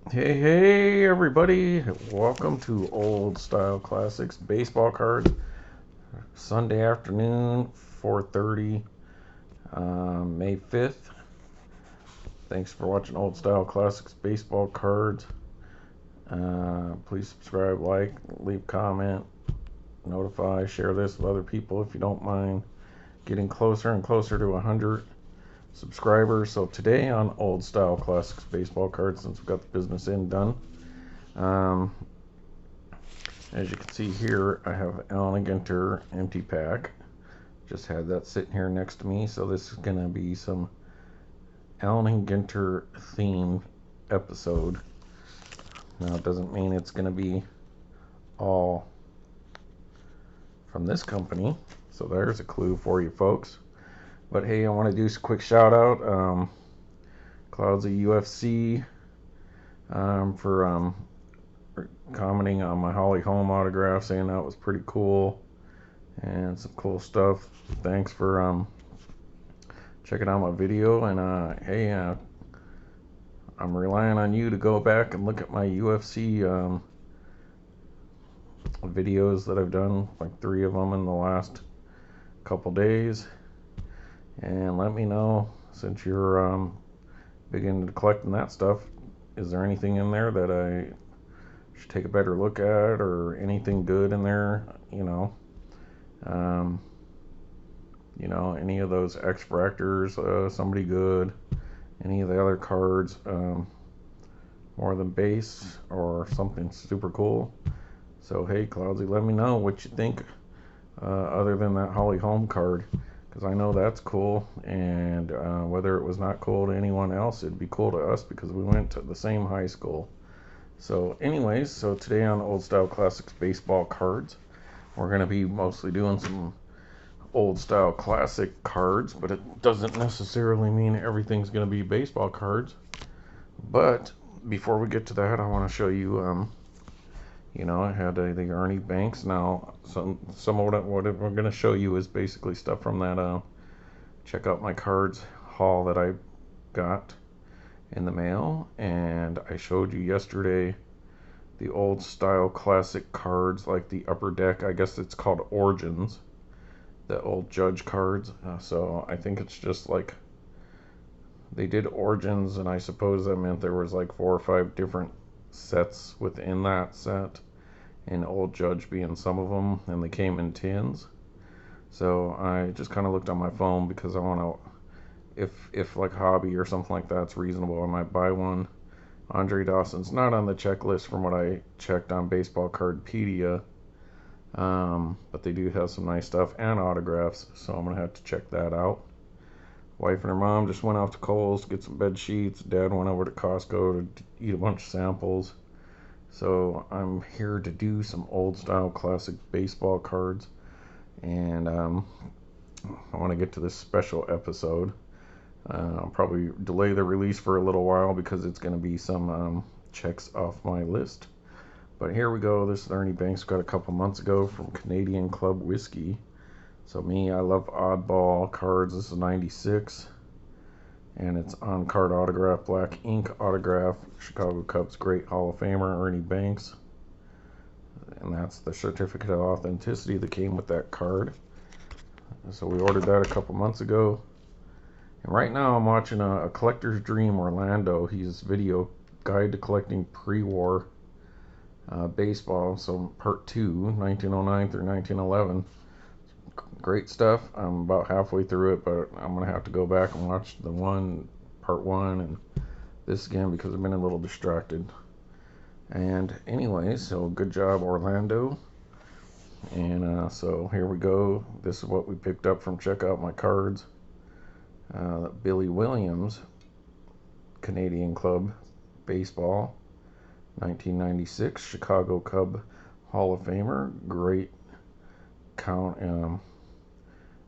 Hey, everybody. Welcome to Old Style Classics Baseball Cards. Sunday afternoon, 4:30, May 5th. Thanks for watching Old Style Classics Baseball Cards. Please subscribe, like, leave comment, notify, share this with other people if you don't mind. Getting closer and closer to 100 subscribers. So today on Old Style Classics Baseball Cards, since we've got the business end done, um, as you can see here, I have Allen Ginter empty pack. Just had that sitting here next to me. So this is going to be some Allen Ginter themed episode. Now it doesn't mean it's going to be all from this company. So there's a clue for you folks. But hey, I want to do a quick shout out. Clouds of UFC for commenting on my Holly Holm autograph, saying that was pretty cool and some cool stuff. Thanks for checking out my video, and hey, I'm relying on you to go back and look at my UFC videos that I've done, like 3 of them in the last couple days, and let me know, since you're beginning to collecting that stuff, is there anything in there that I should take a better look at, or anything good in there, um, any of those X Fractors, somebody good, any of the other cards, more than base or something super cool. So hey, Cloudsy, let me know what you think, other than that Holly Holm card, because I know that's cool, and whether it was not cool to anyone else, it'd be cool to us because we went to the same high school. So anyways, so today on Old Style Classics Baseball Cards, we're going to be mostly doing some old style classic cards, but it doesn't necessarily mean everything's going to be baseball cards. But before we get to that, I want to show you, I had the Ernie Banks. Now, some of what we're going to show you is basically stuff from that check out my cards haul that I got in the mail. And I showed you yesterday the old style classic cards, like the Upper Deck, I guess it's called Origins, the old Judge cards. So I think it's just like they did Origins, and I suppose that meant there was like 4 or 5 different sets within that set, and Old Judge being some of them, and they came in tins. So I just kind of looked on my phone because I want to, if like hobby or something like that's reasonable, I might buy one. Andre Dawson's not on the checklist from what I checked on Baseball Cardpedia, but they do have some nice stuff and autographs, so I'm gonna have to check that out. Wife and her mom just went off to Kohl's to get some bed sheets. Dad went over to Costco to eat a bunch of samples. So I'm here to do some old style classic baseball cards, and I want to get to this special episode. I'll probably delay the release for a little while because it's going to be some checks off my list. But here we go. This is Ernie Banks, got a couple months ago from Canadian Club Whiskey. So me, I love oddball cards. This is 96, and it's on card autograph, black ink autograph, Chicago Cubs great Hall of Famer Ernie Banks, and that's the certificate of authenticity that came with that card. So we ordered that a couple months ago, and right now I'm watching a Collector's Dream Orlando. He's video guide to collecting pre-war baseball, so part 2, 1909 through 1911. Great stuff. I'm about halfway through it, but I'm gonna have to go back and watch part one, and this again because I've been a little distracted. And anyway, so good job, Orlando. And so here we go. This is what we picked up from Check Out My Cards. Billy Williams, Canadian Club Baseball, 1996, Chicago Cub Hall of Famer, great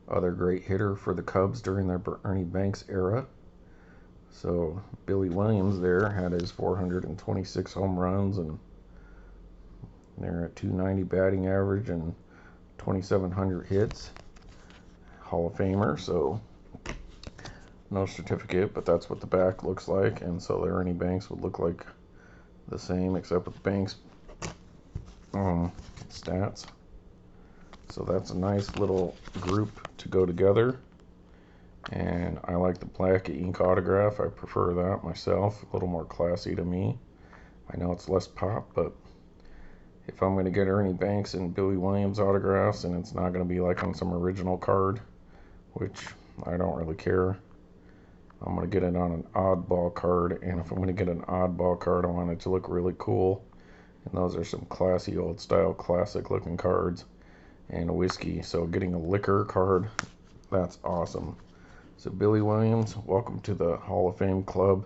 other great hitter for the Cubs during their Ernie Banks era. So Billy Williams there had his 426 home runs, and they're at 290 batting average and 2,700 hits. Hall of Famer, so no certificate, but that's what the back looks like. And so the Ernie Banks would look like the same except with Banks stats. So that's a nice little group to go together. And I like the black ink autograph. I prefer that myself. A little more classy to me. I know it's less pop, but if I'm going to get Ernie Banks and Billy Williams autographs, and it's not going to be like on some original card, which I don't really care, I'm going to get it on an oddball card. And if I'm going to get an oddball card, I want it to look really cool. And those are some classy old style classic looking cards. And a whiskey. So getting a liquor card, that's awesome. So Billy Williams, welcome to the Hall of Fame club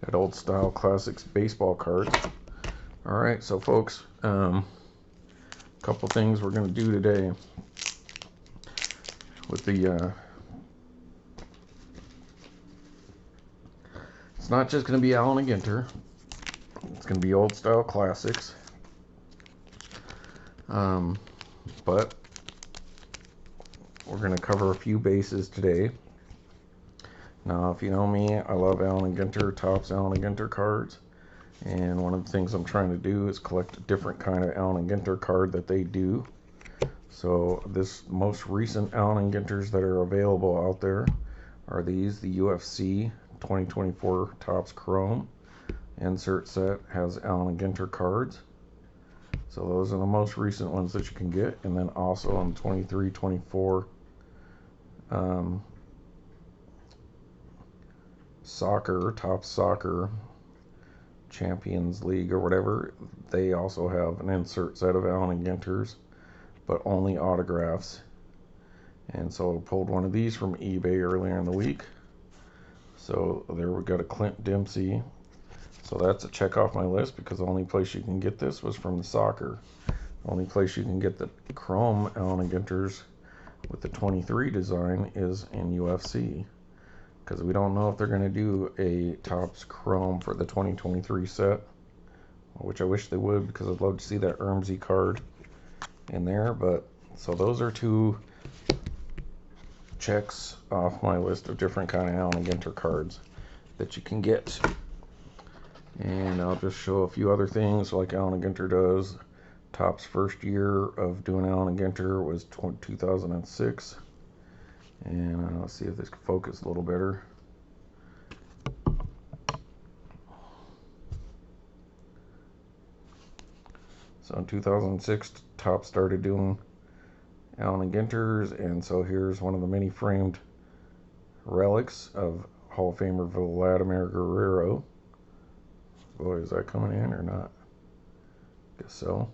at Old Style Classics baseball cards. All right, so folks, couple things we're going to do today with the it's not just going to be Allen and Ginter. It's going to be Old Style Classics. But we're going to cover a few bases today. Now, if you know me, I love Allen and Ginter, Topps Allen and Ginter cards. And one of the things I'm trying to do is collect a different kind of Allen and Ginter card that they do. So this most recent Allen and Ginters that are available out there are these, the UFC 2024 Topps Chrome insert set has Allen and Ginter cards. So those are the most recent ones that you can get. And then also on 23-24 soccer, Topps Soccer Champions League or whatever, they also have an insert set of Allen and Ginters, but only autographs. And so I pulled one of these from eBay earlier in the week. So there we got a Clint Dempsey. So that's a check off my list, because the only place you can get this was from the soccer. The only place you can get the Chrome Allen and Ginters with the 23 design is in UFC. Because we don't know if they're going to do a Topps Chrome for the 2023 set, which I wish they would, because I'd love to see that Ermsey card in there. But so those are two checks off my list of different kind of Allen and Ginter cards that you can get. And I'll just show a few other things like Allen and Ginter does. Topps' first year of doing Allen and Ginter was 2006. And let's see if this can focus a little better. So in 2006, Topps started doing Allen and Ginters, and so here's one of the many framed relics of Hall of Famer Vladimir Guerrero. Boy, is that coming in or not? Guess so.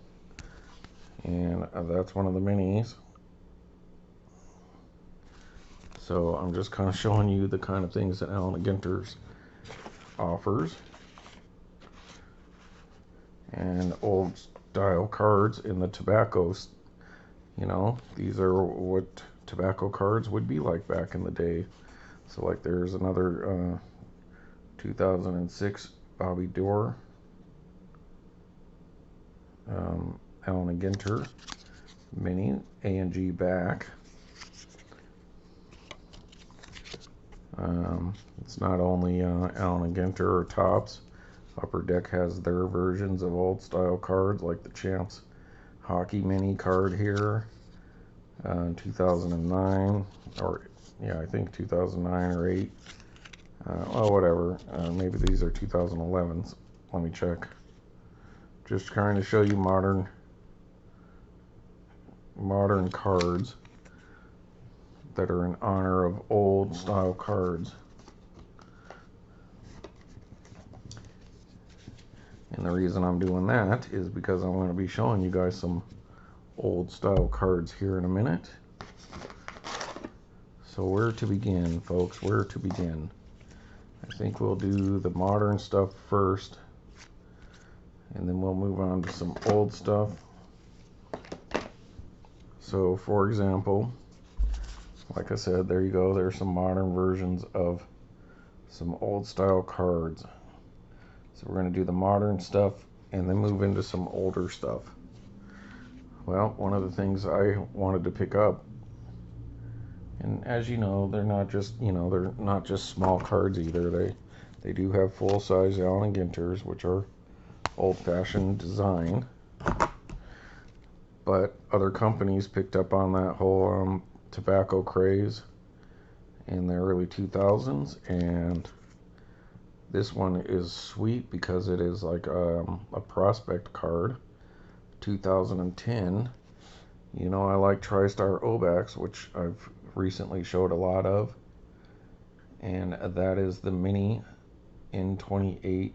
And that's one of the minis. So I'm just kind of showing you the kind of things that Allen and Ginter's offers. And old style cards in the tobaccos. You know, these are what tobacco cards would be like back in the day. So like there's another 2006 Bobby Doerr Allen and Ginter mini A&G back. It's not only Allen and Ginter or Topps. Upper Deck has their versions of old style cards, like the Champs Hockey mini card here, 2009, or yeah, I think 2009 or 8. Well, whatever. Maybe these are 2011s. Let me check. Just trying to show you modern cards that are in honor of old style cards. And the reason I'm doing that is because I'm going to be showing you guys some old style cards here in a minute. So where to begin, folks? Where to begin? I think we'll do the modern stuff first, and then we'll move on to some old stuff. So for example, like I said, there you go. There's some modern versions of some old style cards. So we're going to do the modern stuff and then move into some older stuff. Well, one of the things I wanted to pick up, and as you know, they're not just, they're not just small cards either. They do have full-size Allen and Ginters, which are old-fashioned design. But other companies picked up on that whole tobacco craze in the early 2000s, and this one is sweet because it is like a prospect card. 2010. You know, I like TriStar Obaks, which I've recently showed a lot of, and that is the mini N28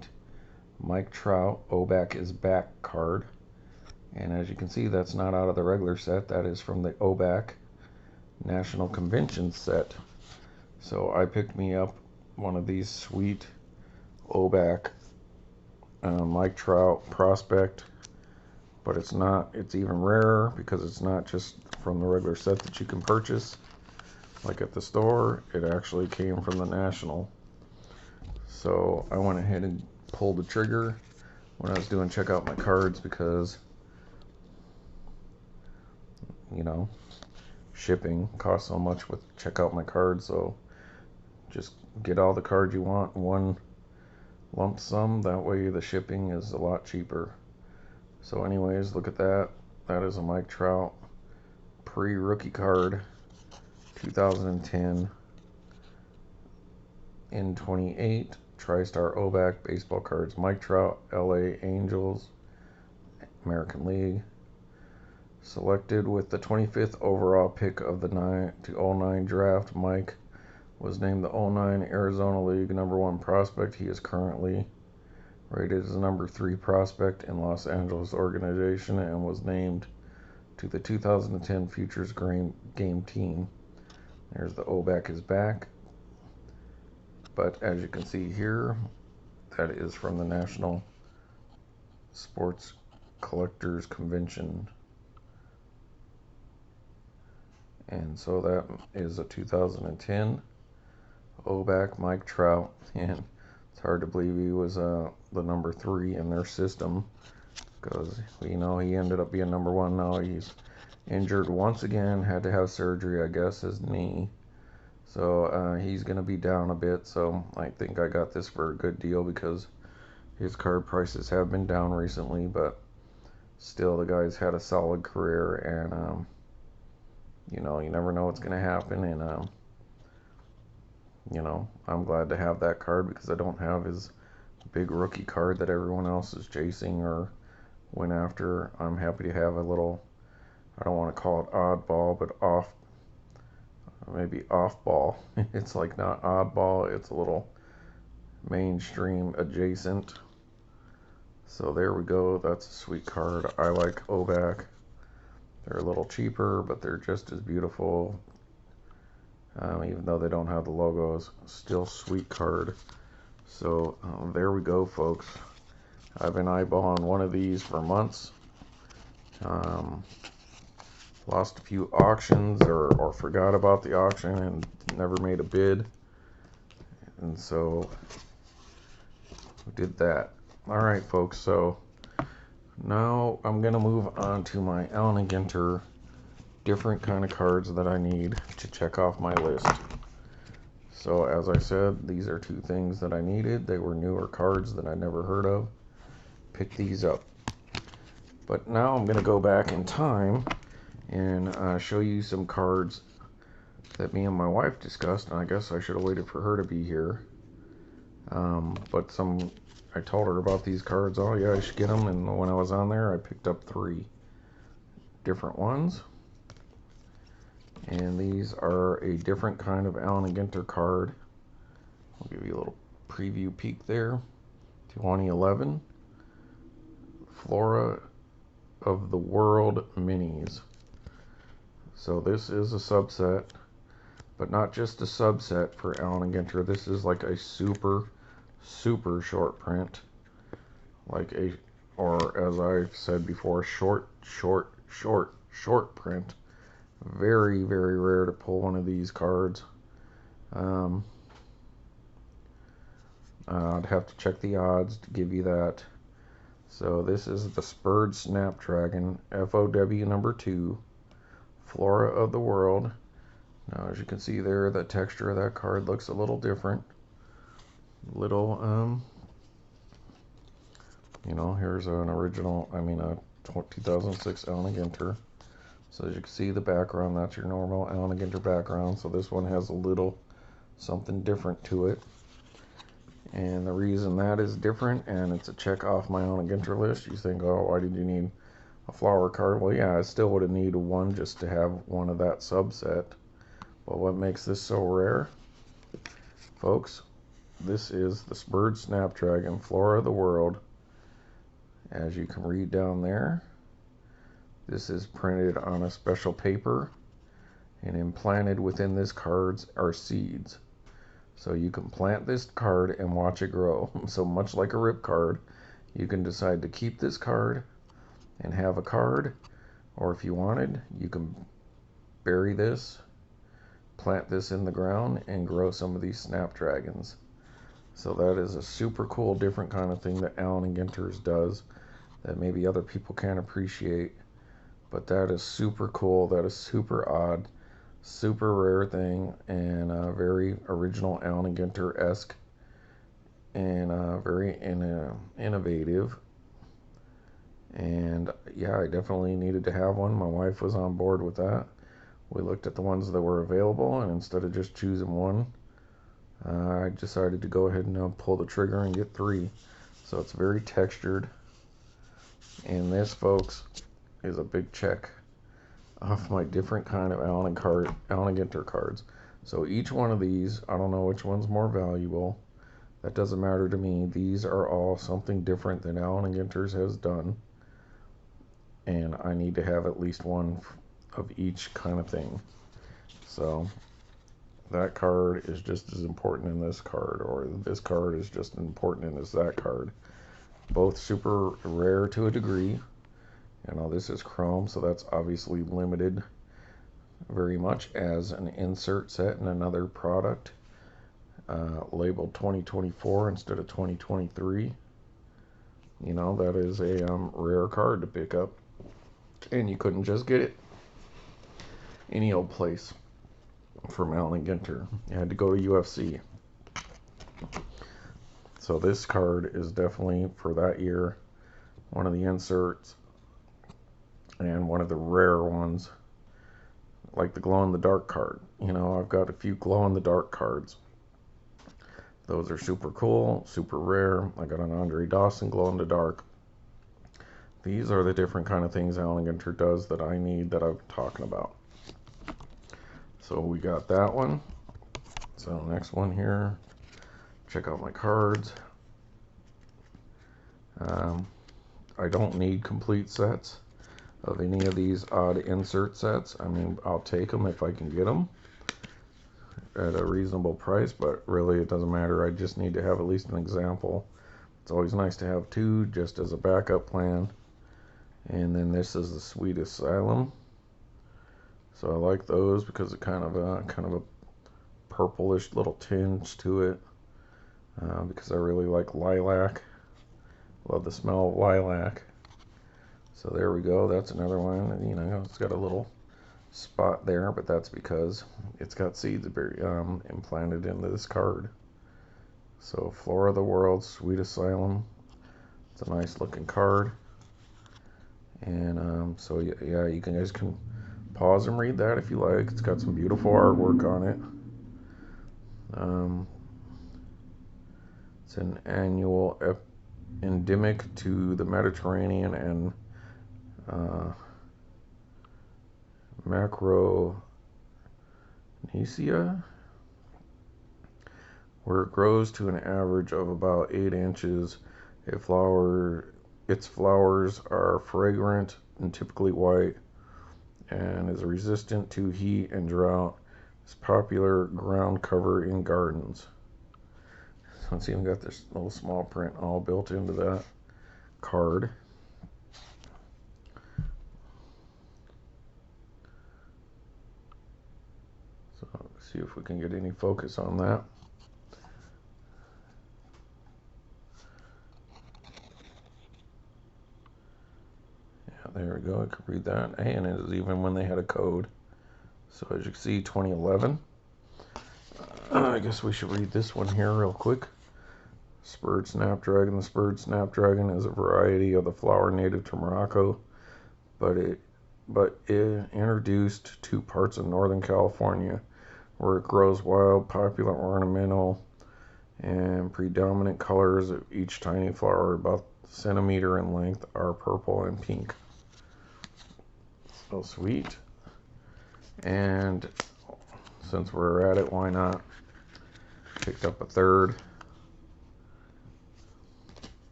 Mike Trout Obak is back card. And as you can see, that's not out of the regular set. That is from the Obak National Convention set. So I picked me up one of these sweet Obak Mike Trout prospect, but it's even rarer because it's not just from the regular set that you can purchase like at the store. It actually came from the National. So I went ahead and pulled the trigger when I was doing check out my cards, because you know, shipping costs so much with check out my cards. So just get all the cards you want in one lump sum. That way the shipping is a lot cheaper. So anyways, look at that. That is a Mike Trout pre-rookie card, 2010 N28 TriStar Obak baseball cards. Mike Trout, LA Angels, American League. Selected with the 25th overall pick of the 09 draft, Mike was named the 09 Arizona League #1 prospect. He is currently rated as a #3 prospect in Los Angeles organization and was named to the 2010 Futures Game Team. There's the Obak is back. But as you can see here, that is from the National Sports Collectors Convention. And so that is a 2010 Obak Mike Trout, and it's hard to believe he was the #3 in their system, because you know he ended up being #1. Now he's injured once again, had to have surgery, I guess, his knee. So he's going to be down a bit. So I think I got this for a good deal, because his card prices have been down recently, but still the guy's had a solid career, and you know, you never know what's going to happen, and you know, I'm glad to have that card because I don't have his big rookie card that everyone else is chasing or went after. I'm happy to have a little, I don't want to call it oddball, but maybe off ball. It's like not oddball, it's a little mainstream adjacent. So there we go. That's a sweet card. I like Obak. They're a little cheaper, but they're just as beautiful. Even though they don't have the logos, still sweet card. So there we go, folks. I've been eyeballing one of these for months. Lost a few auctions or forgot about the auction and never made a bid. And so we did that. Alright, folks, so now I'm going to move on to my Allen & Ginter different kind of cards that I need to check off my list. So as I said, these are two things that I needed. They were newer cards that I never heard of. Pick these up. But now I'm going to go back in time and show you some cards that me and my wife discussed, and I guess I should have waited for her to be here. But I told her about these cards. Oh yeah, I should get them, and when I was on there I picked up 3 different ones. And these are a different kind of Allen & Ginter card. I'll give you a little preview peek there. 2011 Flora of the World Minis. So this is a subset, but not just a subset for Allen & Ginter. This is like a super short print, or as I've said before, short print. Very rare to pull one of these cards. I'd have to check the odds to give you that. So this is the Spurred Snapdragon FOW #2 Flora of the World. Now as you can see there, the texture of that card looks a little different. You know, here's an original, a 2006 Allen Ginter. So as you can see the background, that's your normal Allen Ginter background. So this one has a little something different to it. And the reason that is different, and it's a check off my Allen Ginter list, you think, oh, why did you need a flower card? Well, yeah, I still would have needed one just to have one of that subset. But what makes this so rare, folks, this is the spurred snapdragon Flora of the world. As you can read down there, this is printed on a special paper, and implanted within this card are seeds. So you can plant this card and watch it grow. So much like a rip card, you can decide to keep this card and have a card, or if you wanted, you can bury this, plant this in the ground, and grow some of these snapdragons. So that is a super cool, different kind of thing that Allen & Ginter's does that maybe other people can't appreciate. But that is super cool. That is super odd, super rare thing, and very original Allen & Ginter-esque, and very innovative. And yeah, I definitely needed to have one. My wife was on board with that. We looked at the ones that were available, and instead of just choosing one, I decided to go ahead and pull the trigger and get 3. So it's very textured. And this, folks, is a big check off my different kind of Allen Ginter cards. So each one of these, I don't know which one's more valuable. That doesn't matter to me. These are all something different than Allen Ginter's has done. And I need to have at least one of each kind of thing. So that card is just as important in this card, or this card is just as important as that card. Both super rare to a degree. You know, this is chrome, so that's obviously limited very much as an insert set in another product, labeled 2024 instead of 2023. You know, that is a rare card to pick up, and you couldn't just get it any old place from Allen & Ginter. You had to go to UFC. So this card is definitely, for that year, one of the inserts, and one of the rare ones, like the glow-in-the-dark card. You know, I've got a few glow-in-the-dark cards. Those are super cool, super rare. I got an Andre Dawson glow-in-the-dark. These are the different kind of things Allen & Ginter does that I need, that I've been talking about. So we got that one. So next one here, check out my cards. I don't need complete sets of any of these odd insert sets. I mean, I'll take them if I can get them at a reasonable price, but really it doesn't matter. I just need to have at least an example. It's always nice to have 2 just as a backup plan. And then this is the Sweet Asylum. So I like those because it kind of a purplish little tinge to it, because I really like lilac. Love the smell of lilac. So there we go. That's another one. You know, it's got a little spot there, but that's because it's got seeds implanted into this card. So Flora of the World, Sweet Asylum. It's a nice looking card. And so yeah, you guys can pause and read that if you like. It's got some beautiful artwork on it. It's an annual endemic to the Mediterranean and Macronesia, where it grows to an average of about 8 inches. Its flowers are fragrant and typically white, and is resistant to heat and drought. It's popular ground cover in gardens. So it's even got this little small print all built into that card. So let's see if we can get any focus on that. Yeah, there we go. I could read that. And it is even when they had a code. So as you can see, 2011. I guess we should read this one here real quick. Spurred Snapdragon. The Spurred Snapdragon is a variety of the flower native to Morocco, but it introduced to parts of Northern California, where it grows wild. Popular ornamental and predominant colors of each tiny flower, about a centimeter in length, are purple and pink. So sweet. And since we're at it, why not? Picked up a third.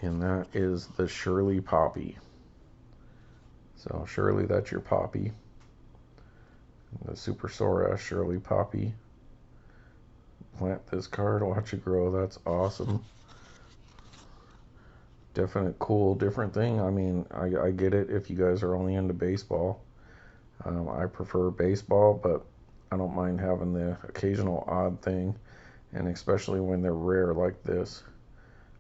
And that is the Shirley Poppy. So Shirley, that's your poppy. The Super Sora Shirley Poppy. Plant this card, watch it grow. That's awesome. Definite cool, different thing. I mean, I get it if you guys are only into baseball. I prefer baseball, but I don't mind having the occasional odd thing, and especially when they're rare like this.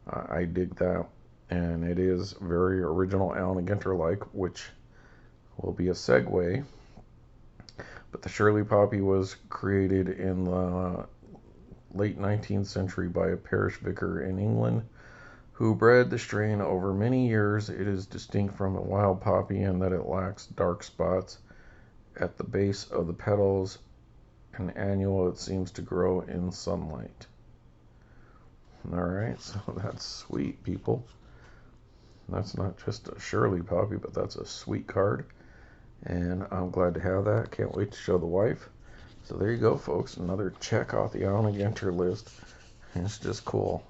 I dig that, and it is very original Allen & Ginter-like, which will be a segue. But the Shirley Poppy was created in the late 19th century by a parish vicar in England who bred the strain over many years. It is distinct from a wild poppy in that it lacks dark spots at the base of the petals, and annual. It seems to grow in sunlight. Alright, so that's sweet, people. That's not just a Shirley Poppy, but that's a sweet card. And I'm glad to have that. Can't wait to show the wife. So there you go, folks. Another check off the Allen & Ginter list. And it's just cool.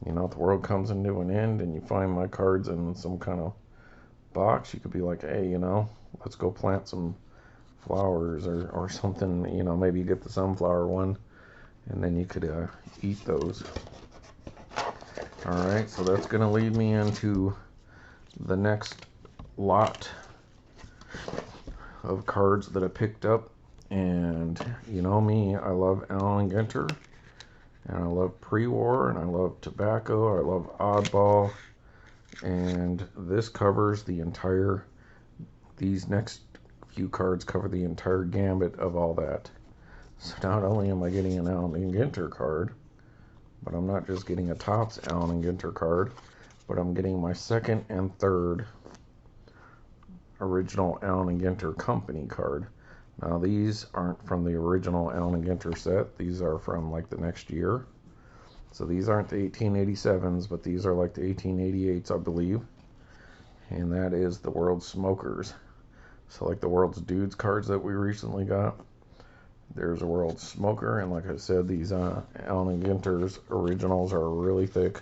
You know, if the world comes into an end and you find my cards in some kind of box, you could be like, hey, you know, let's go plant some flowers or something. You know, maybe you get the sunflower one, and then you could eat those. Alright, so that's going to lead me into the next lot of cards that I picked up. And you know me, I love Allen & Ginter, and I love pre-war, and I love tobacco, I love oddball, and this covers the entire, these next few cards cover the entire gambit of all that. So not only am I getting an Allen & Ginter card, but I'm not just getting a Topps Allen & Ginter card, but I'm getting my second and third original Allen & Ginter company card. Now these aren't from the original Allen & Ginter set. These are from like the next year. So these aren't the 1887s, but these are like the 1888s, I believe. And that is the World's Smokers. So like the World's Dudes cards that we recently got, there's a World's Smoker. And like I said, these Allen & Ginter's originals are really thick.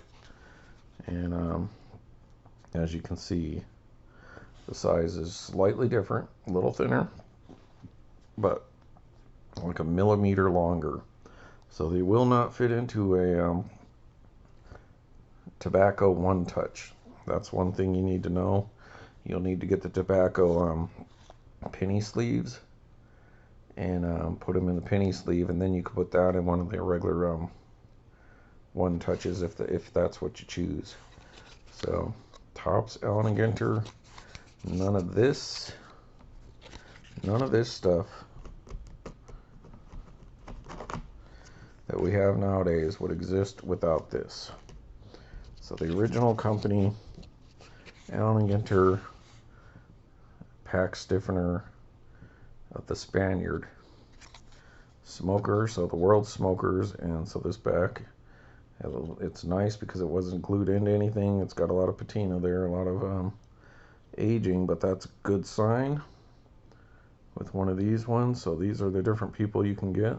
And as you can see, the size is slightly different, a little thinner, but like a millimeter longer. So they will not fit into a tobacco one touch. That's one thing you need to know. You'll need to get the tobacco penny sleeves and put them in the penny sleeve, and then you can put that in one of the regular one touches if that's what you choose. So Topps Allen & Ginter, none of this stuff that we have nowadays would exist without this. So the original company, Allen & Ginter pack stiffener of the Spaniard smoker, so the World Smokers. And so this back, it's nice because it wasn't glued into anything. It's got a lot of patina there, a lot of aging, but that's a good sign with one of these ones. So these are the different people you can get,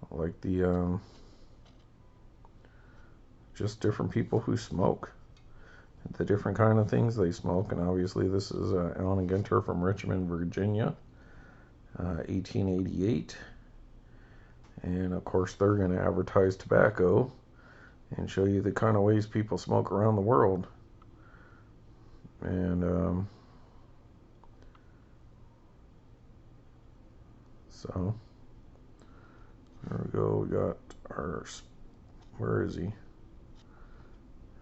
like the just different people who smoke, the different kind of things they smoke. And obviously this is Allen & Ginter from Richmond, Virginia, 1888. And of course they're going to advertise tobacco and show you the kind of ways people smoke around the world. And so there we go. We got our, where is he?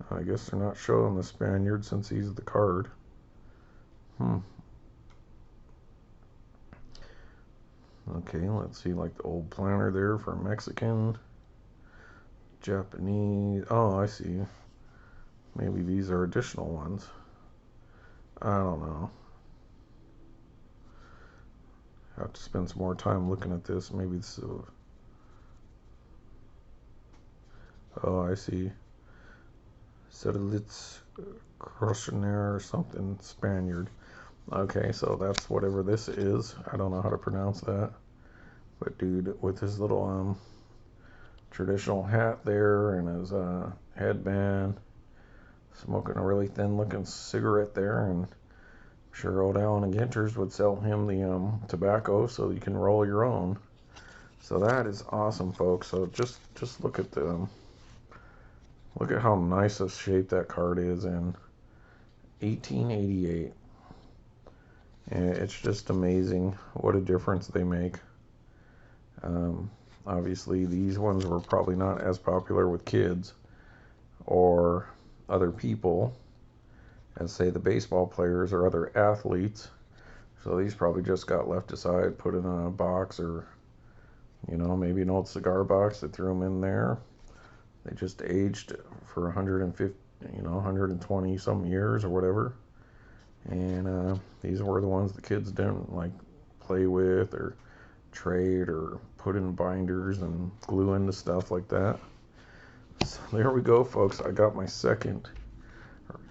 I guess they're not showing the Spaniard since he's the card. Okay, let's see, like the old planter there for Mexican. Japanese. Oh, I see. Maybe these are additional ones. I don't know. I have to spend some more time looking at this. Maybe this is. Oh, I see. Sedlitz Crossenaire or something. Spaniard. Okay, so that's whatever this is. I don't know how to pronounce that. But dude, with his little traditional hat there and his headband, smoking a really thin looking cigarette there, and I'm sure old Alan and Ginter's would sell him the tobacco so you can roll your own. So that is awesome, folks. So just look at look at how nice a shape that card is in 1888. And it's just amazing what a difference they make. Obviously, these ones were probably not as popular with kids or other people as, say, the baseball players or other athletes. So these probably just got left aside, put in a box, or, you know, maybe an old cigar box that threw them in there. They just aged for 150, 120 some years or whatever. And these were the ones the kids didn't like play with or trade or put in binders and glue into stuff like that. So there we go, folks. I got my second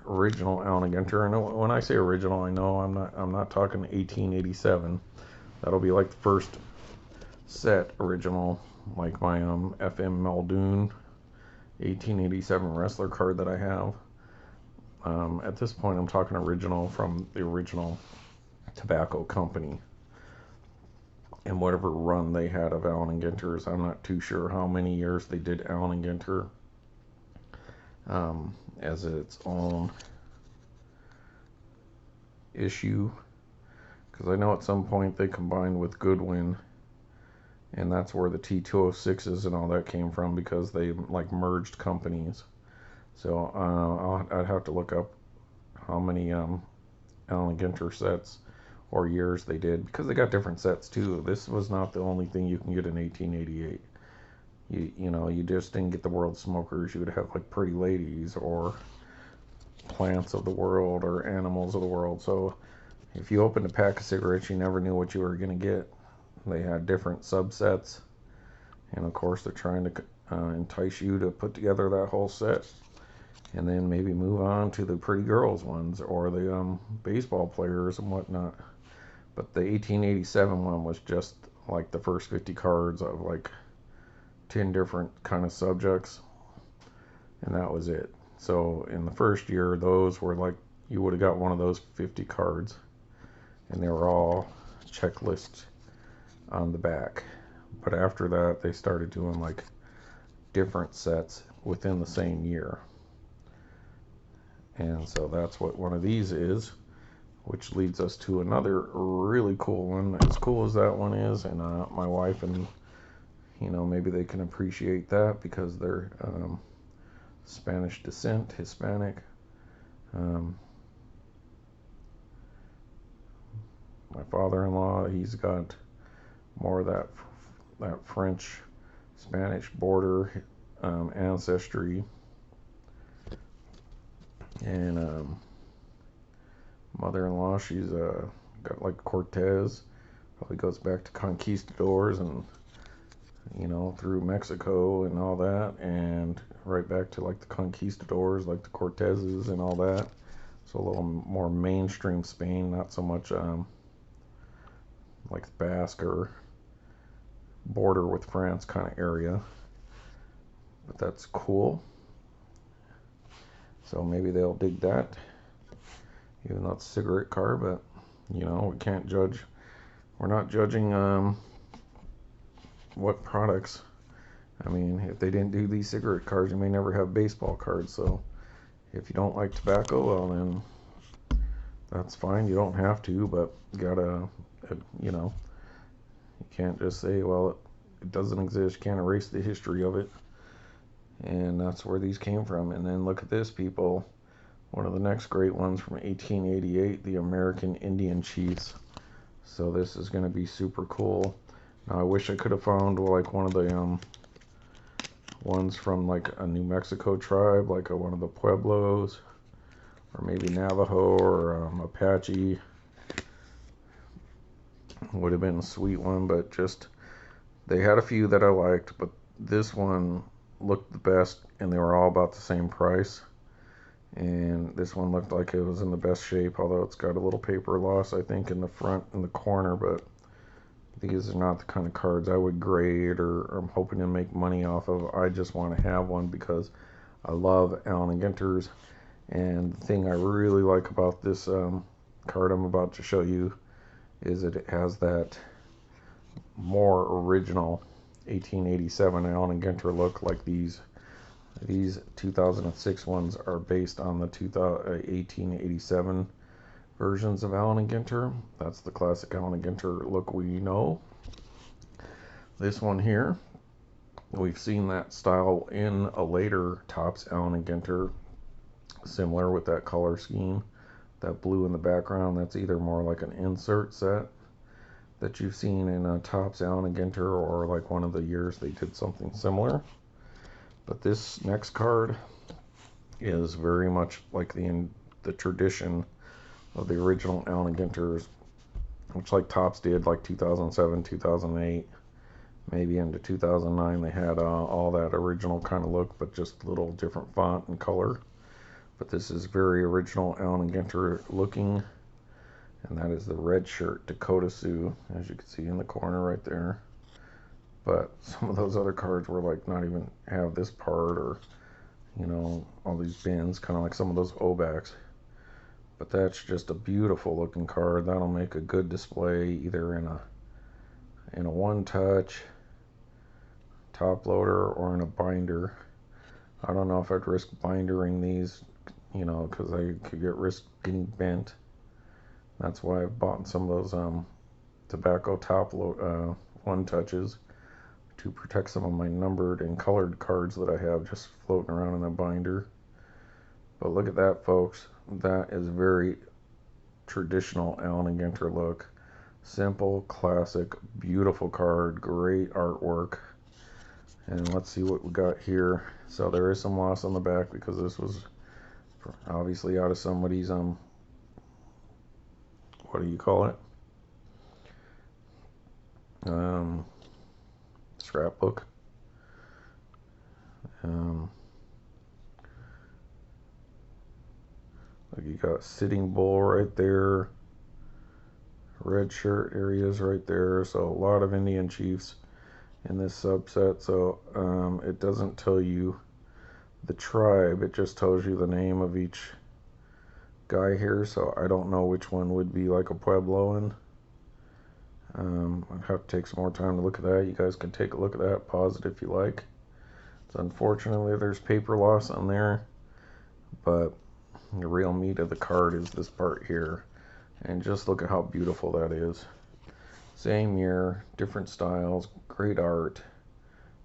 original Allen & Ginter. And when I say original, I know I'm not talking 1887. That'll be like the first set original, like my FM Muldoon 1887 wrestler card that I have. At this point, I'm talking original from the original tobacco company. And whatever run they had of Allen & Ginter's, I'm not too sure how many years they did Allen & Ginter as its own issue. Because I know at some point they combined with Goodwin, and that's where the T206s and all that came from, because they like merged companies. So I'd have to look up how many Allen & Ginter sets or years they did, because they got different sets too. This was not the only thing you can get in 1888. You just didn't get the World Smokers. You would have like Pretty Ladies or Plants of the World or Animals of the World. So if you opened a pack of cigarettes, you never knew what you were going to get. They had different subsets, and of course they're trying to entice you to put together that whole set, and then maybe move on to the pretty girls ones or the baseball players and whatnot. But the 1887 one was just like the first 50 cards of like 10 different kind of subjects, and that was it. So in the first year, those were like, you would have got one of those 50 cards, and they were all checklists on the back. But after that, they started doing like different sets within the same year. And so that's what one of these is, which leads us to another really cool one. As cool as that one is, and my wife and, maybe they can appreciate that because they're Spanish descent, Hispanic. My father-in-law, he's got more of that French, Spanish border ancestry. And mother-in-law, she's got like Cortez, probably goes back to conquistadors and through Mexico and all that, and right back to like the conquistadors, like the Cortezes and all that. So a little more mainstream Spain, not so much like the Basque or border with France kind of area. But that's cool. So maybe they'll dig that, even though it's a cigarette card. But we can't judge. We're not judging what products. I mean, if they didn't do these cigarette cards, you may never have baseball cards. So if you don't like tobacco, well then that's fine. You don't have to, but you gotta, you can't just say, well, it doesn't exist. You can't erase the history of it. And that's where these came from. And then look at this, people. One of the next great ones from 1888, the American Indian Chiefs. So this is going to be super cool. Now I wish I could have found like one of the ones from like a New Mexico tribe, like one of the Pueblos, or maybe Navajo or Apache. Would have been a sweet one, but just they had a few that I liked, but this one looked the best, and they were all about the same price. And this one looked like it was in the best shape, although it's got a little paper loss, I think, in the front, in the corner. But these are not the kind of cards I would grade or I'm hoping to make money off of. I just want to have one because I love Allen and Ginter's. And the thing I really like about this card I'm about to show you is that it has that more original 1887 Allen and Ginter look. Like these 2006 ones are based on the 1887 versions of Allen and Ginter. That's the classic Allen and Ginter look we know. This one here, we've seen that style in a later Topps Allen and Ginter, similar with that color scheme. That blue in the background, that's either more like an insert set that you've seen in a Topps Allen and Ginter, or like one of the years they did something similar. But this next card is very much like the tradition of the original Allen and Ginters, which like Topps did like 2007, 2008, maybe into 2009. They had all that original kind of look, but just a little different font and color. But this is very original Allen and Ginter looking, and that is the red shirt Dakota Sioux, as you can see in the corner right there. But some of those other cards were like not even have this part, or you know, all these bins, kind of like some of those Obaks. But that's just a beautiful looking card. That'll make a good display either in a one touch top loader or in a binder. I don't know if I'd risk bindering these, you know, because I could risk getting bent. That's why I've bought some of those tobacco top one touches to protect some of my numbered and colored cards that I have just floating around in a binder. But look at that, folks. That is very traditional Allen and Ginter look. Simple, classic, beautiful card, great artwork. And let's see what we got here. So there is some loss on the back because this was obviously out of somebody's what do you call it? Scrapbook. Like you got Sitting Bull right there, red shirt areas right there. So a lot of Indian chiefs in this subset. So it doesn't tell you the tribe, it just tells you the name of each guy here. So I don't know which one would be like a Puebloan. I'd have to take some more time to look at that. You guys can take a look at that, pause it if you like. So unfortunately there's paper loss on there, but the real meat of the card is this part here. And just look at how beautiful that is. Same year, different styles, great art,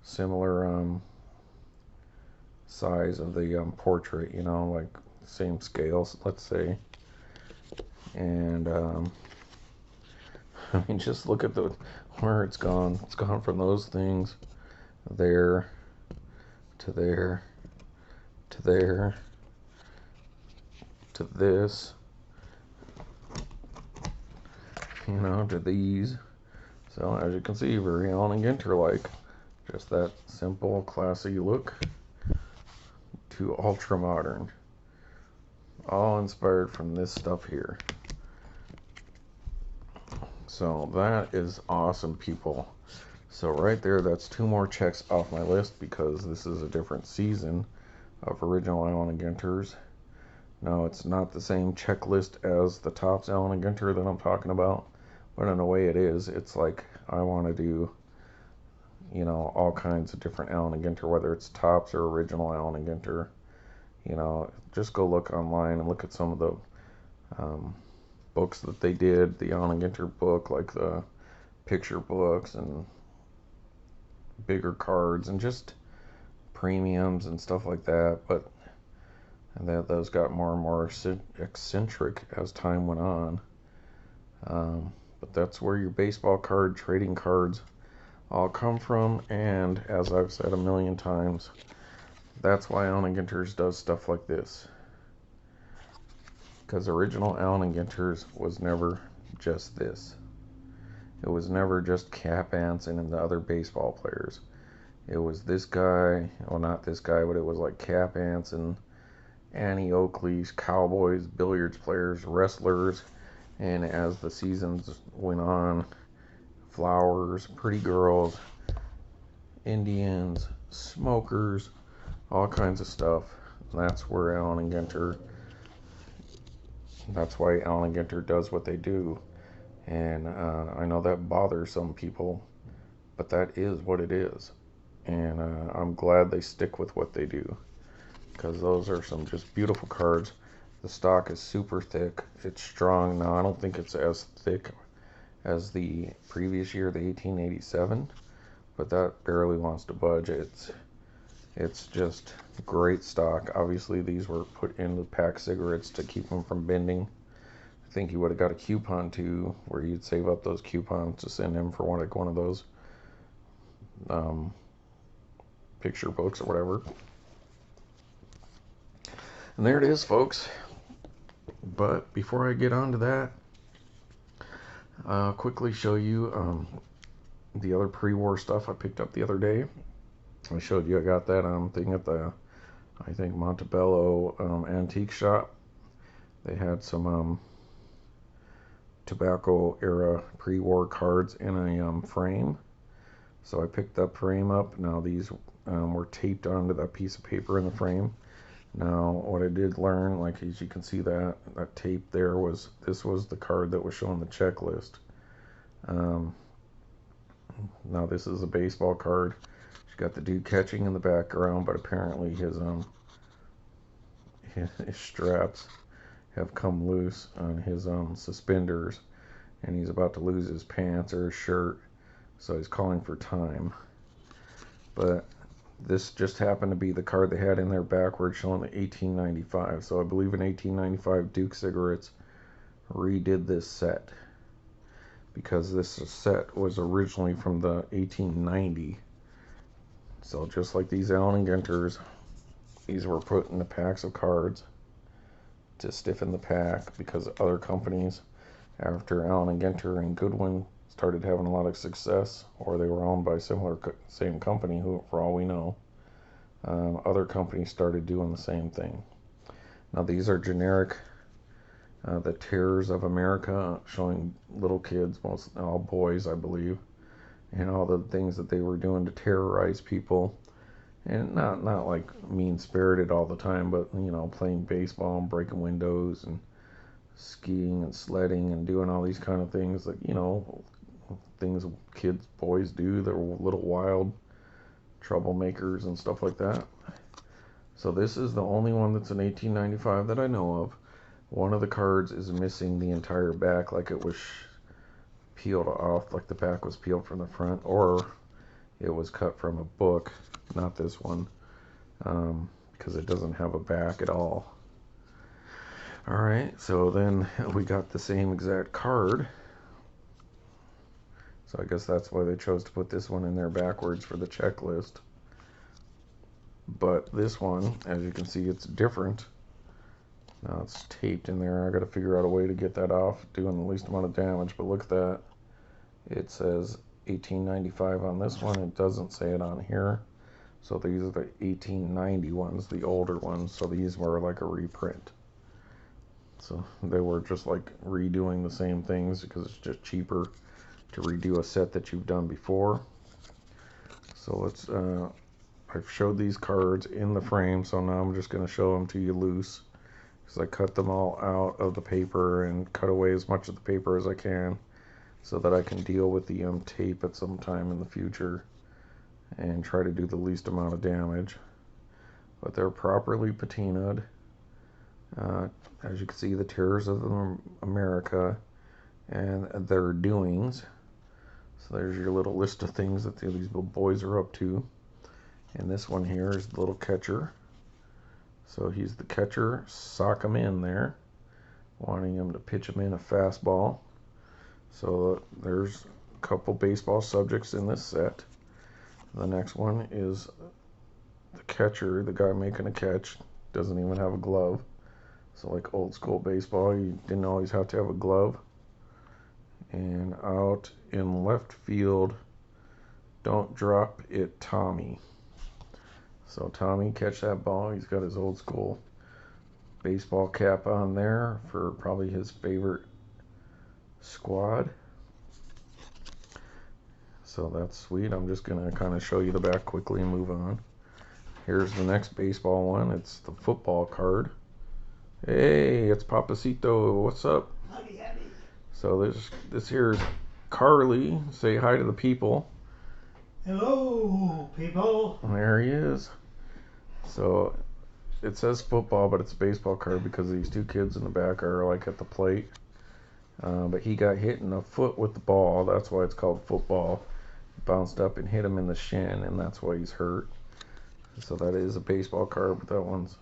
similar size of the portrait, you know, like same scales, let's say. And I mean, just look at where it's gone. It's gone from those things there to there to there to this, you know, to these. So as you can see, very Allen and Ginter like. Just that simple, classy look to ultra modern. All inspired from this stuff here. So that is awesome, people. So right there, that's 2 more checks off my list because this is a different season of original Allen and Ginters. Now, it's not the same checklist as the Topps Allen and Ginter that I'm talking about, but in a way it is. It's like I want to do, you know, all kinds of different Allen and Ginter, whether it's Topps or original Allen and Ginter. You know, just go look online and look at some of the books that they did, the Allen and Ginter book, like the picture books and bigger cards and just premiums and stuff like that. But those got more and more eccentric as time went on. But that's where your baseball card trading cards all come from. And as I've said a million times, that's why Allen & Ginter's does stuff like this. Because original Allen & Ginter's was never just this. It was never just Cap Anson and the other baseball players. It was this guy, well, not this guy, but it was like Cap Anson, Annie Oakley's, Cowboys, billiards players, wrestlers, and as the seasons went on, flowers, pretty girls, Indians, smokers, all kinds of stuff. That's where Allen & Ginter, that's why Allen & Ginter does what they do. And I know that bothers some people, but that is what it is. And I'm glad they stick with what they do, because those are some just beautiful cards. The stock is super thick. It's strong. Now, I don't think it's as thick as the previous year, the 1887, but that barely wants to budge. It's just great stock. Obviously, these were put into pack cigarettes to keep them from bending. I think you would have got a coupon too, where you'd save up those coupons to send him for one of those picture books or whatever. And there it is, folks. But before I get on to that, I'll quickly show you the other pre-war stuff I picked up the other day. I showed you I got that thing at the, I think, Montebello antique shop. They had some tobacco era pre-war cards in a frame. So I picked that frame up. Now these were taped onto that piece of paper in the frame. Now what I did learn, like as you can see that tape there, was this was the card that was showing the checklist. Now this is a baseball card. She's got the dude catching in the background, but apparently his straps have come loose on his suspenders, and he's about to lose his pants or his shirt, so he's calling for time. But this just happened to be the card they had in there backwards, showing the 1895. So I believe in 1895 Duke Cigarettes redid this set, because this set was originally from the 1890. So just like these Allen & Ginters, these were put in the packs of cards to stiffen the pack, because other companies, after Allen & Ginter and Goodwin started having a lot of success, or they were owned by same company, who, for all we know, other companies started doing the same thing. Now these are generic, the Terrors of America, showing little kids, most all boys, I believe, and all the things that they were doing to terrorize people. And not like mean-spirited all the time, but, you know, playing baseball and breaking windows and skiing and sledding and doing all these kind of things that, you know, things kids, boys do. They're little wild troublemakers and stuff like that. So this is the only one that's in 1895 that I know of. One of the cards is missing the entire back, like it was peeled off, like the back was peeled from the front, or it was cut from a book. Not this one, because it doesn't have a back at all. Alright, so then we got the same exact card. So I guess that's why they chose to put this one in there backwards for the checklist. But this one, as you can see, it's different. Now it's taped in there. I got to figure out a way to get that off, doing the least amount of damage. But look at that. It says 1895 on this one. It doesn't say it on here. So these are the 1890 ones, the older ones. So these were like a reprint. So they were just like redoing the same things, because it's just cheaper to redo a set that you've done before. So let's, I've showed these cards in the frame, so now I'm just going to show them to you loose, because I cut them all out of the paper and cut away as much of the paper as I can, so that I can deal with the tape at some time in the future and try to do the least amount of damage. But they're properly patinaed. As you can see, the Terrors of America and their doings. So there's your little list of things that these little boys are up to. And this one here is the little catcher. So he's the catcher. Sock him in there, wanting him to pitch him in a fastball. So there's a couple baseball subjects in this set. The next one is the catcher, the guy making a catch, doesn't even have a glove. So like old school baseball, you didn't always have to have a glove. And out in left field, don't drop it, Tommy. So Tommy, catch that ball. He's got his old school baseball cap on there for probably his favorite squad. So that's sweet. I'm just going to kind of show you the back quickly and move on. Here's the next baseball one. It's the football card. Hey, it's Papacito. What's up? Howdy. So this here is Carly. Say hi to the people. Hello, people. And there he is. So it says football, but it's a baseball card because these two kids in the back are like at the plate. But he got hit in the foot with the ball. That's why it's called football. Bounced up and hit him in the shin, and that's why he's hurt. So that is a baseball card, but that one's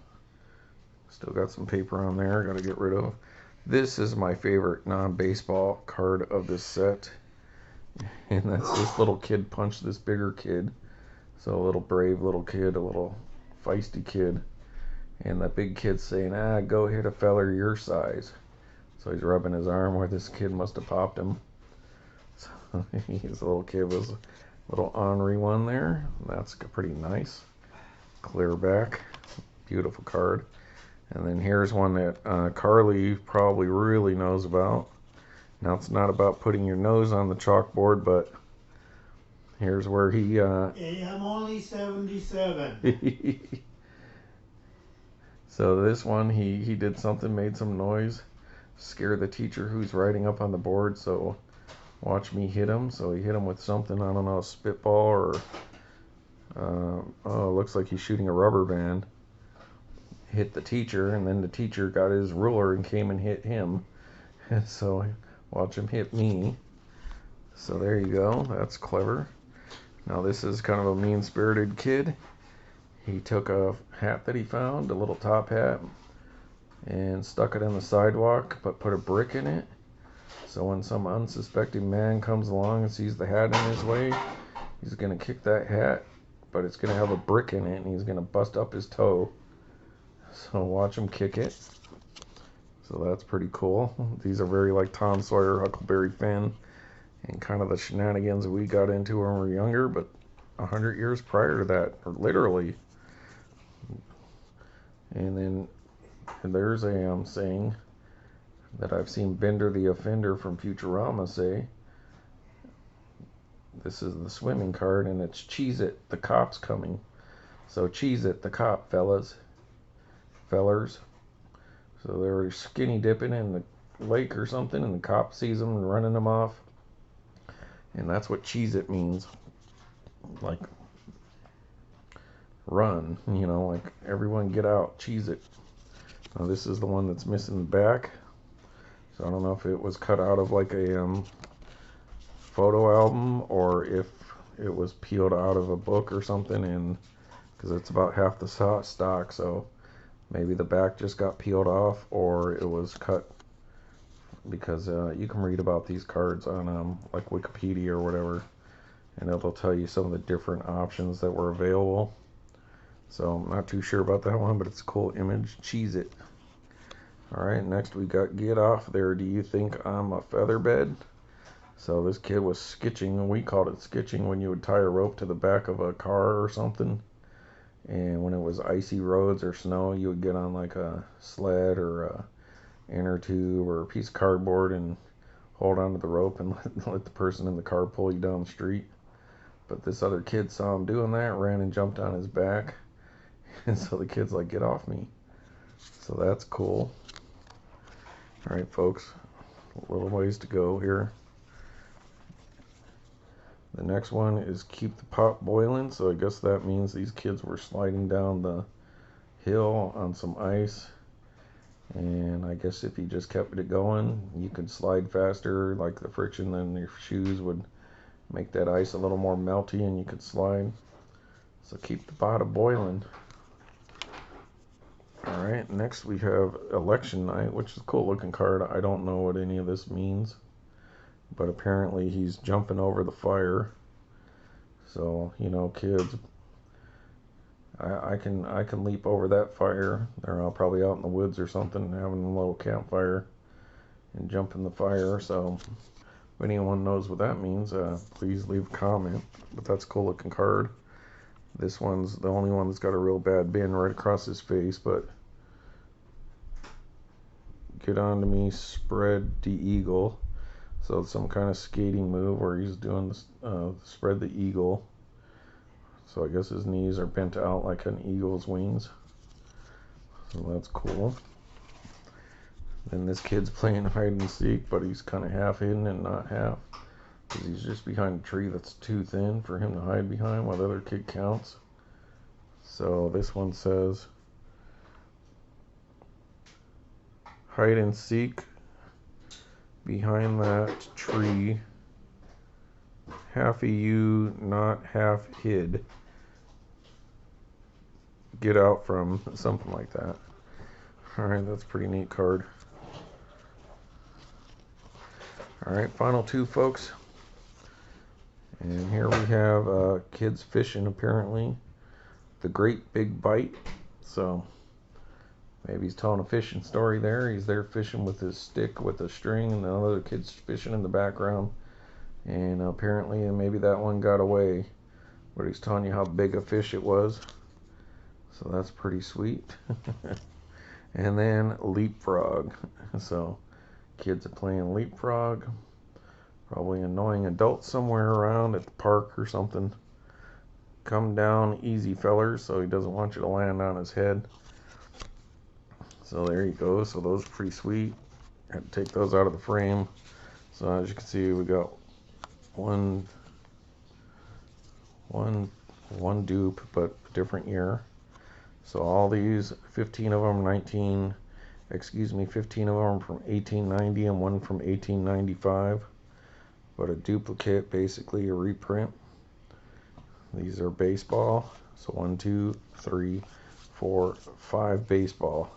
still got some paper on there. Got to get rid of. This is my favorite non-baseball card of this set, and that's this little kid punched this bigger kid. So a little brave little kid, a little feisty kid, and that big kid's saying, go hit a feller your size. So he's rubbing his arm where this kid must have popped him. So his little kid was a little ornery one there. That's pretty nice. Clear back. Beautiful card. And then here's one that Carly probably really knows about. Now it's not about putting your nose on the chalkboard, but here's where he... Hey, I'm only 77. So this one, he did something, made some noise, scared the teacher who's writing up on the board, so watch me hit him. So he hit him with something, I don't know, a spitball or... it looks like he's shooting a rubber band. Hit the teacher, and then the teacher got his ruler and came and hit him. And so watch him hit me. So there you go. That's clever. Now this is kind of a mean-spirited kid. He took a hat that he found, a little top hat, and stuck it in the sidewalk, but put a brick in it. So when some unsuspecting man comes along and sees the hat in his way, he's going to kick that hat, but it's going to have a brick in it, and he's going to bust up his toe. So watch him kick it. So that's pretty cool. These are very like Tom Sawyer, Huckleberry Finn, and kind of the shenanigans we got into when we were younger, but 100 years prior to that, or literally. And then there's a saying that I've seen Bender the Offender from Futurama say. This is the swimming card, and it's Cheese It, the cop's coming. So Cheese It, the cop, fellers. So they were skinny dipping in the lake or something, and the cop sees them and running them off. And that's what Cheese It means. Like, run, like everyone get out, Cheese It. Now this is the one that's missing the back. So I don't know if it was cut out of like a photo album or if it was peeled out of a book or something, and because it's about half the stock, so maybe the back just got peeled off or it was cut, because you can read about these cards on like Wikipedia or whatever, and it'll tell you some of the different options that were available. So I'm not too sure about that one, but it's a cool image. Cheese It. Alright, next we got Get Off There. Do you think I'm a featherbed? So this kid was skitching, and we called it skitching when you would tie a rope to the back of a car or something. And when it was icy roads or snow, you would get on like a sled or a inner tube or a piece of cardboard and hold onto the rope and let the person in the car pull you down the street. But this other kid saw him doing that, ran and jumped on his back. And so the kid's like, get off me. So that's cool. Alright, folks, a little ways to go here. The next one is Keep the Pot Boiling. So I guess that means these kids were sliding down the hill on some ice. And I guess if you just kept it going, you could slide faster. Like the friction then your shoes would make that ice a little more melty and you could slide. So keep the pot boiling. Alright, next we have Election Night, which is a cool looking card. I don't know what any of this means. but apparently he's jumping over the fire. So, you know, kids, I can leap over that fire. They're all probably out in the woods or something, having a little campfire and jump in the fire. So if anyone knows what that means, please leave a comment. But that's a cool looking card. This one's the only one that's got a real bad bend right across his face, but get on to me, spread the eagle. So it's some kind of skating move where he's doing this, spread the eagle. So I guess his knees are bent out like an eagle's wings. So that's cool. Then this kid's playing hide and seek, but he's kind of half hidden and not half, because he's just behind a tree that's too thin for him to hide behind while the other kid counts. So this one says, hide and seek behind that tree, half of you not half hid, get out from, something like that. Alright, that's a pretty neat card. Alright, final two, folks. And here we have kids fishing, apparently. The Great Big Bite. So maybe he's telling a fishing story there. He's there fishing with his stick with a string, and the other kid's fishing in the background. And apparently maybe that one got away, but he's telling you how big a fish it was. So that's pretty sweet. And then leapfrog. So kids are playing leapfrog. Probably annoying adults somewhere around at the park or something. Come down easy, fellers. So he doesn't want you to land on his head. So there you go. So those are pretty sweet. Had to take those out of the frame. So as you can see, we got one dupe, but a different year. So all these, 15 of them 15 of them from 1890 and one from 1895. But a duplicate, basically a reprint. These are baseball. So 1, 2, 3, 4, 5 baseball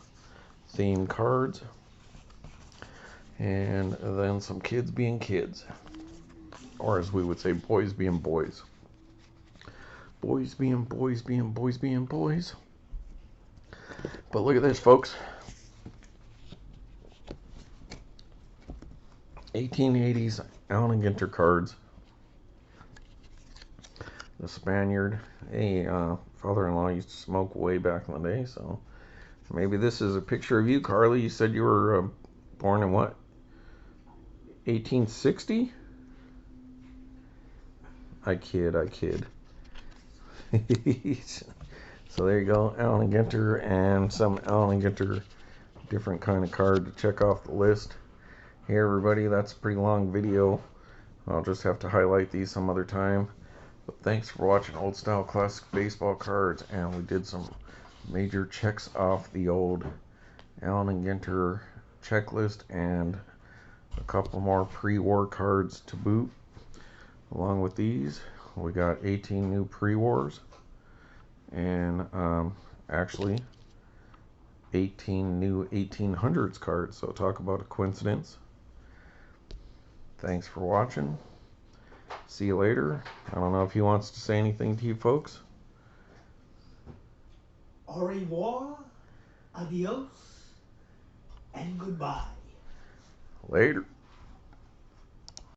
themed cards. And then some kids being kids. Or as we would say, boys being boys. Boys being boys being boys being boys. But look at this, folks. 1880s Allen & Ginter cards. The Spaniard. Hey, father-in-law used to smoke way back in the day, so maybe this is a picture of you, Carly. You said you were born in what? 1860? I kid. So there you go, Allen & Ginter, and some Allen & Ginter different kind of card to check off the list. Hey everybody, that's a pretty long video. I'll just have to highlight these some other time. But thanks for watching Old Style Classic Baseball Cards, and we did some major checks off the old Allen & Ginter checklist, and a couple more pre-war cards to boot. Along with these, we got 18 new pre-wars, and actually 18 new 1800s cards. So talk about a coincidence. Thanks for watching. See you later. I don't know if he wants to say anything to you folks. Au revoir, adios, and goodbye. Later.